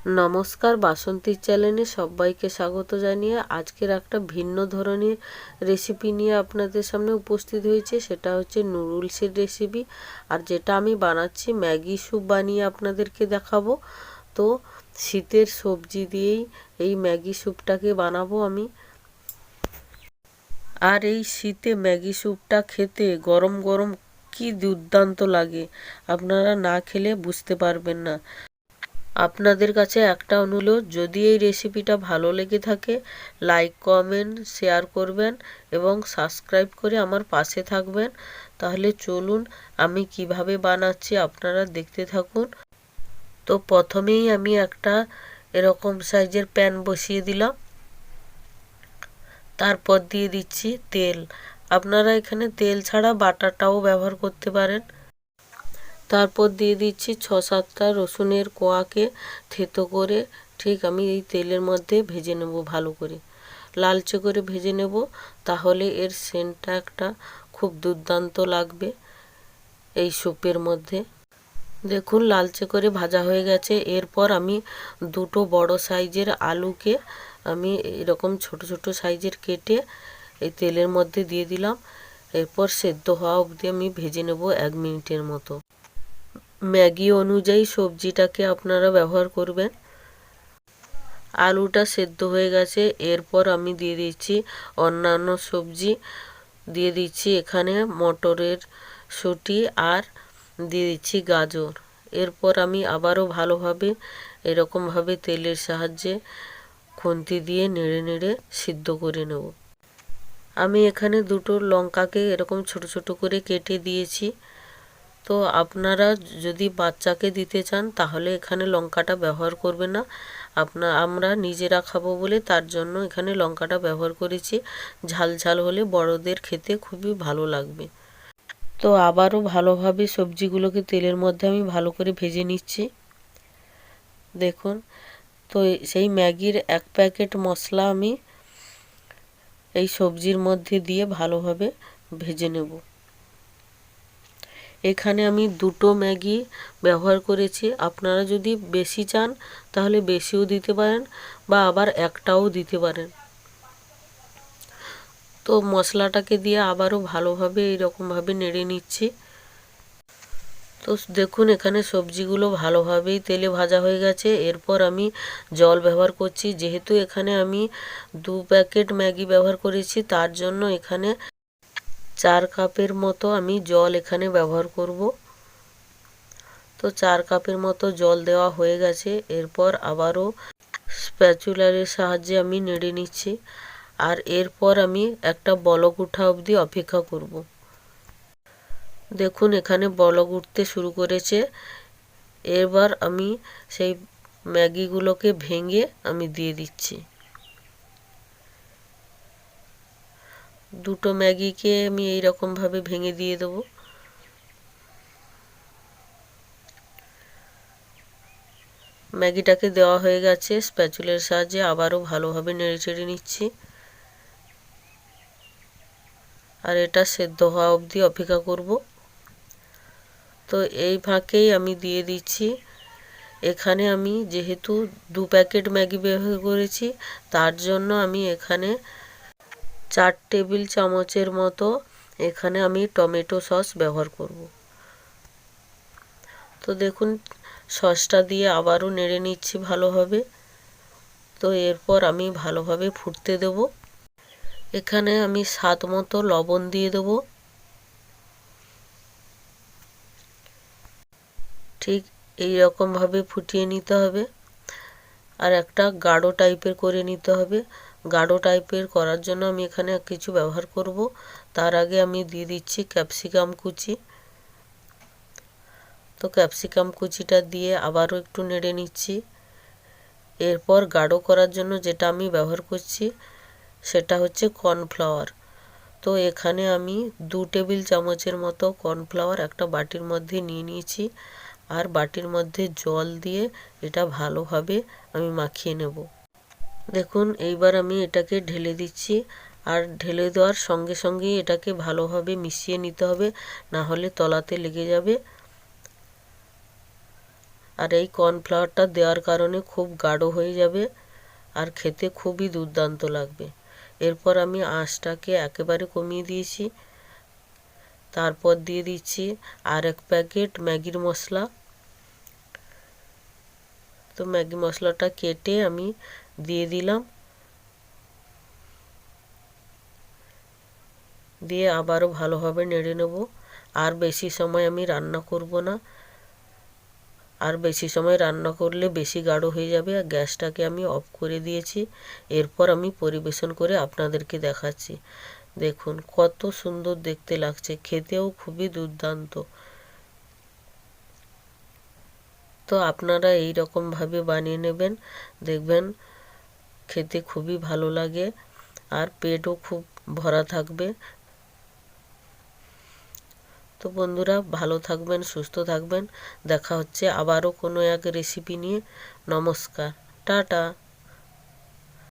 নমস্কার, বাসন্তী চ্যানেলে সবাইকে স্বাগত জানিয়ে আজকের একটা ভিন্ন ধরনের রেসিপি নিয়ে আপনাদের সামনে উপস্থিত হয়েছে। সেটা হচ্ছে নুডলসের রেসিপি। আর যেটা আমি বানাচ্ছি ম্যাগি স্যুপ বানিয়ে আপনাদেরকে দেখাবো। তো শীতের সবজি দিয়েই এই ম্যাগি স্যুপটাকে বানাবো আমি। আর এই শীতে ম্যাগি স্যুপটা খেতে গরম গরম কি দুর্দান্ত লাগে, আপনারা না খেলে বুঝতে পারবেন না। আপনাদের কাছে একটা অনুরোধ, যদি এই রেসিপিটা ভালো লেগে থাকে লাইক কমেন্ট শেয়ার করবেন এবং সাবস্ক্রাইব করে আমার পাশে থাকবেন। তাহলে চলুন আমি কিভাবে বানাচ্ছি আপনারা দেখতে থাকুন। তো প্রথমেই আমি একটা এরকম সাইজের প্যান বসিয়ে দিলাম। তারপর দিয়ে দিচ্ছি তেল। আপনারা এখানে তেল ছাড়া বাটাটাও ব্যবহার করতে পারেন। তারপর দিয়ে দিচ্ছি 6-7টা রসুনের কোয়াকে থেতো করে ঠিক আমি এই তেলের মধ্যে ভেজে নেব, ভালো করে লালচে করে ভেজে নেব। তাহলে এর সেন্টটা একটা খুব দুর্দান্ত লাগবে এই স্যুপের মধ্যে। দেখুন লালচে করে ভাজা হয়ে গেছে। এরপর আমি দুটো বড় সাইজের আলুকে আমি এরকম ছোট ছোট সাইজের কেটে এই তেলের মধ্যে দিয়ে দিলাম। এরপর সেদ্ধ হওয়া অবধি আমি ভেজে নেব 1 মিনিটের মতো। ম্যাগি অনুযায়ী সবজিটাকে আপনারা ব্যবহার করবেন। আলুটা সেদ্ধ হয়ে গেছে। এরপর আমি দিয়ে দিচ্ছি অন্যান্য সবজি। দিয়ে দিচ্ছি এখানে মটরের শুঁটি আর দিয়ে দিচ্ছি গাজর। এরপর আমি আবারও ভালোভাবে এরকমভাবে তেলের সাহায্যে খুন্তি দিয়ে নেড়ে নেড়ে সিদ্ধ করে নেব। আমি এখানে দুটো লঙ্কাকে এরকম ছোট ছোট করে কেটে দিয়েছি। তো আপনারা যদি বাচ্চাকে দিতে চান তাহলে এখানে লঙ্কাটা ব্যবহার করবে না। আমরা নিজেরা খাবো বলে তার জন্য এখানে লঙ্কাটা ব্যবহার করেছি। ঝাল ঝাল হলে বড়দের খেতে খুবই ভালো লাগবে। তো আবারও ভালোভাবে সবজিগুলোকে তেলের মধ্যে আমি ভালো করে ভেজে নিচ্ছি। দেখুন, তো সেই ম্যাগির 1 প্যাকেট মশলা আমি এই সবজির মধ্যে দিয়ে ভালোভাবে ভেজে নেব। এখানে আমি দুটো ম্যাগি ব্যবহার করেছি। আপনারা যদি বেশি চান তাহলে বেশিও দিতে পারেন বা আবার একটাও দিতে পারেন। তো মশলাটাকে দিয়ে আবারও ভালোভাবে এইরকমভাবে নেড়ে নিচ্ছি। তো দেখুন এখানে সবজিগুলো ভালোভাবেই তেলে ভাজা হয়ে গেছে। এরপর আমি জল ব্যবহার করছি। যেহেতু এখানে আমি 2 প্যাকেট ম্যাগি ব্যবহার করেছি তার জন্য এখানে 4 কাপের মতো আমি জল এখানে ব্যবহার করব। তো 4 কাপের মতো জল দেওয়া হয়ে গেছে। এরপর আবারও স্প্যাচুলারের সাহায্যে আমি নেড়ে নিচ্ছি। আর এরপর আমি একটা বলক ওঠা অবধি অপেক্ষা করব। দেখুন এখানে বলক উঠতে শুরু করেছে। এবার আমি সেই ম্যাগিগুলোকে ভেঙে আমি দিয়ে দিচ্ছি। দুটো ম্যাগিকে আমি এইরকমভাবে ভেঙে দিয়ে দেবো। ম্যাগিটাকে দেওয়া হয়ে গেছে। স্প্যাচুলার সাহায্যে আবারও ভালোভাবে নেড়ে চেড়ে নিচ্ছি। আর এটা সেদ্ধ হওয়া অবধি অপেক্ষা করব। তো এই ফাঁকেই আমি দিয়ে দিচ্ছি, এখানে আমি যেহেতু 2 প্যাকেট ম্যাগি ব্যবহার করেছি তার জন্য আমি এখানে 4 টেবিল চামচের মতো এখানে আমি টমেটো সস ব্যবহার করব। তো দেখুন সসটা দিয়ে আবারও নেড়ে নিচ্ছি ভালোভাবে। তো এরপর আমি ভালোভাবে ফুটতে দেব। এখানে আমি স্বাদ মতো লবণ দিয়ে দেব। ঠিক এই রকমভাবে ফুটিয়ে নিতে হবে। আর একটা গাঢ় টাইপের করে নিতে হবে। গাঢ় টাইপের করার জন্য আমি এখানে কিছু ব্যবহার করব। তার আগে আমি দিয়ে দিচ্ছি ক্যাপসিকাম কুচি। তো ক্যাপসিকাম কুচিটা দিয়ে আবারও একটু নেড়ে নিচ্ছি। এরপর গাঢ় করার জন্য যেটা আমি ব্যবহার করছি সেটা হচ্ছে কর্নফ্লাওয়ার। তো এখানে আমি 2 টেবিল চামচের মতো কর্নফ্লাওয়ার একটা বাটির মধ্যে নিয়ে নিয়েছি। আর বাটির মধ্যে জল দিয়ে এটা ভালোভাবে আমি মাখিয়ে নেব। দেখুন এইবার আমি এটাকে ঢেলে দিচ্ছি। আর ঢেলে দেওয়ার সঙ্গে সঙ্গেই এটাকে ভালোভাবে মিশিয়ে নিতে হবে, না হলে তলাতে লেগে যাবে। আর এই কর্নফ্লাওয়ারটা দেওয়ার কারণে খুব গাঢ় হয়ে যাবে আর খেতে খুবই দুর্দান্ত লাগবে। এরপর আমি আঁচটাকে একেবারে কমিয়ে দিয়েছি। তারপর দিয়ে দিচ্ছি আর 1 প্যাকেট ম্যাগির মশলা। তো ম্যাগি মশলাটা কেটে আমি দিয়ে দিলাম, দিয়ে আবারও ভালোভাবে নেড়ে নেব। আর বেশি সময় আমি রান্না করব না, আর বেশি সময় রান্না করলে বেশি গাঢ় হয়ে যাবে। আর গ্যাসটাকে আমি অফ করে দিয়েছি। এরপর আমি পরিবেশন করে আপনাদেরকে দেখাচ্ছি। দেখুন কত সুন্দর দেখতে লাগছে, খেতেও খুবই দুর্দান্ত। তো আপনারা এই রকমভাবে বানিয়ে নেবেন, দেখবেন খেতে খুবই ভালো লাগে আর পেটও খুব ভরা থাকবে। তো বন্ধুরা ভালো থাকবেন, সুস্থ থাকবেন। দেখা হচ্ছে আবারও কোনো এক রেসিপি নিয়ে। নমস্কার, টাটা।